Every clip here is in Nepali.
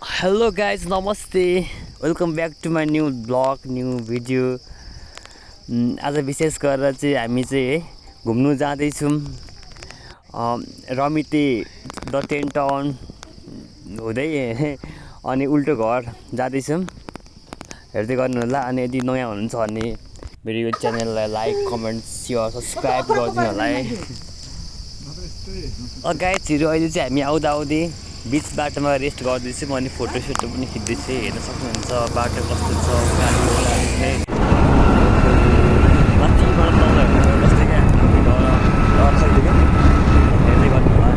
हेलो गाइज नमस्ते welcome back to my new blog new video. आज विशेष गरेर चाहिँ हामी चाहिँ है घुम्नु जाँदैछौँ रमिते द टेन टाउन हुँदै अनि उल्टो घर जाँदैछौँ। हेर्दै गर्नु होला। अनि यदि नयाँ हुनुहुन्छ भने मेरो यो च्यानललाई लाइक कमेन्ट सेयर सब्सक्राइब गरिदिनु होला है। गाइजहरू अहिले चाहिँ हामी आउँदा आउँदै बिच बाटोमा रेस्ट गर्दैछौँ अनि फोटोसोटो पनि खिच्दैछु। हेर्न सक्नुहुन्छ बाटो कस्तो छ। माथिबाट तलहरू कस्तो क्या डर सक्यो क्या। हेर्दै गर्नु होला।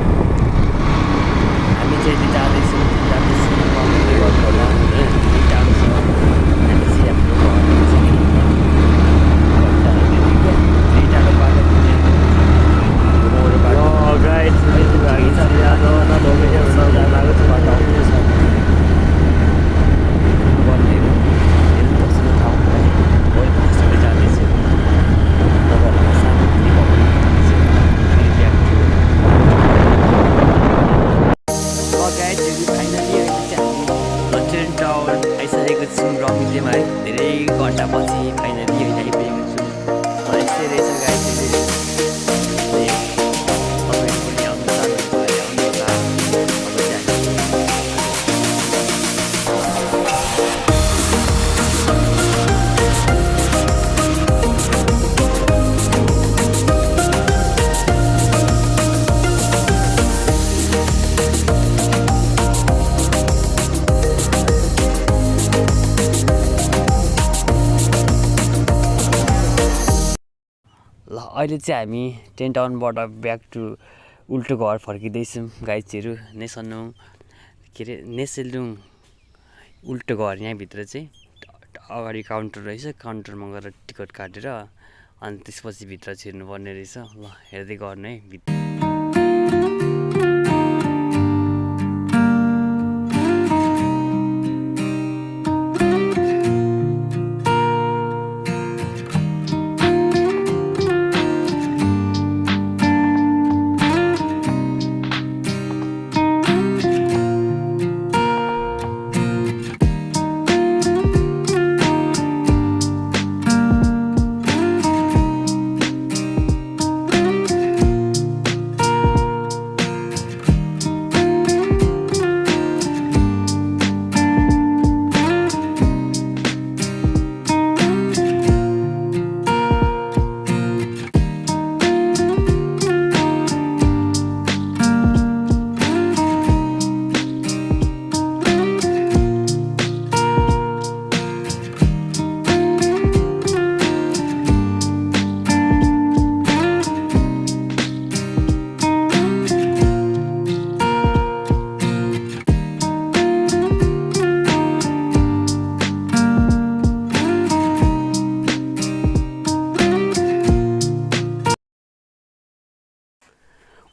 हामी चाहिँ यति जाँदैछौँ गर्नु होला। टाढो छ चाहिँ हाम्रो घर टाढो बाटो आइसकेको छौँ रमितेमा है। धेरै घन्टापछि फाइनली आइपुगेको छौँ। यस्तै रहेछ गाइजहरू। तपाईँहरू पनि आउनु चाहनुहुन्छ भने आउनु होला। ल अहिले चाहिँ हामी टेन टाउनबाट ब्याक टु उल्टो घर फर्किँदैछौँ गाइजहरू। नेसनौ के अरे नेसेलुङ उल्टो घर यहाँभित्र चाहिँ अगाडि काउन्टर रहेछ। काउन्टरमा गएर टिकट काटेर अनि त्यसपछि भित्र छिर्नुपर्ने रहेछ। ल हेर्दै गर्नु है भित्र।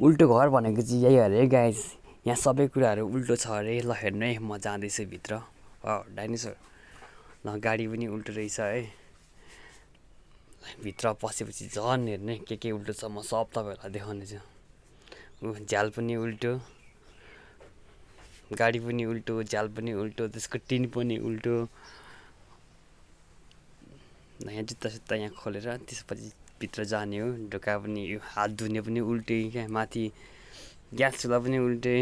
उल्टो घर भनेको चाहिँ यही अरे गाइज। यहाँ सबै कुराहरू उल्टो छ अरे। ल हेर्नु है म जाँदैछु भित्र। डाइनोसर ल गाडी पनि उल्टो रहेछ है। भित्र पसेपछि झन् हेर्ने के उल्टो छ म सब तपाईँहरूलाई देखाउने छु। झ्याल पनि उल्टो, गाडी पनि उल्टो, झ्याल पनि उल्टो, त्यसको टिन पनि उल्टो। यहाँ जुत्ता सुत्ता यहाँ खोलेर त्यसपछि भित्र जाने हो। ढोका पनि हात धुने पनि उल्टै क्या। माथि ग्यास चुल्हा पनि उल्टै,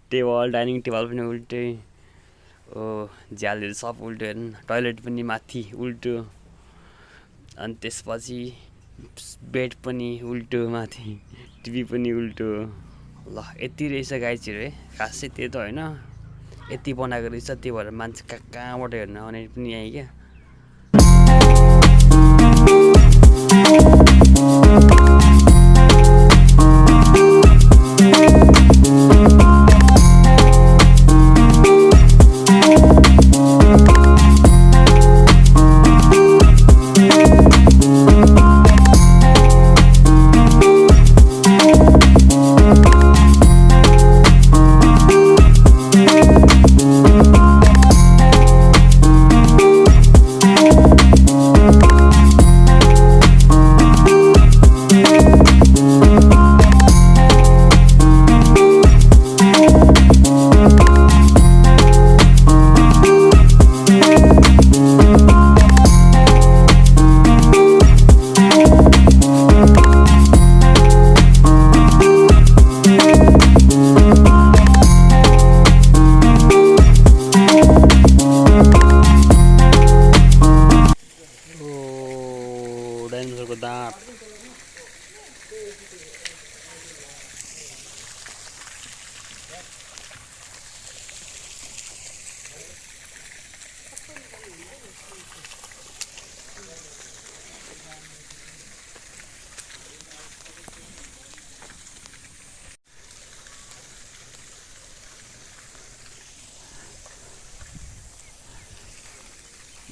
टेबल डाइनिङ टेबल पनि उल्टै। झ्यालहरू सब उल्टो। हेर्नु टोइलेट पनि माथि उल्टो। अनि त्यसपछि बेड पनि उल्टो, माथि टिभी पनि उल्टो। ल यति रहेछ गाइजहरू है। खासै त्यो त होइन, यति बनाएको रहेछ। त्यो भएर मान्छे कहाँबाट हेर्न आउने पनि यहीँ क्या।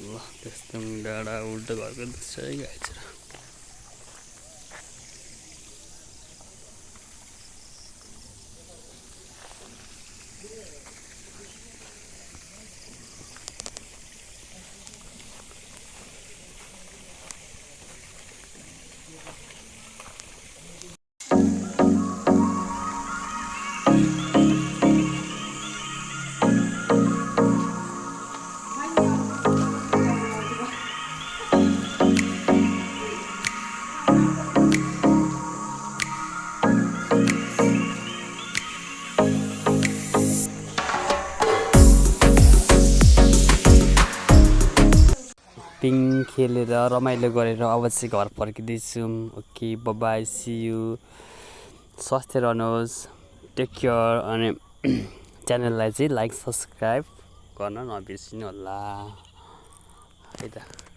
ल त्यस्तो डाँडा उल्टो घरको दृश्य है गाइज। पिङ खेलेर रमाइलो गरेर अब चाहिँ घर फर्किँदैछौँ। Okay bye see you. स्वस्थ रहनुहोस्, टेक केयर। अनि च्यानललाई चाहिँ लाइक सब्सक्राइब गर्न नबिर्सिनु होला है त।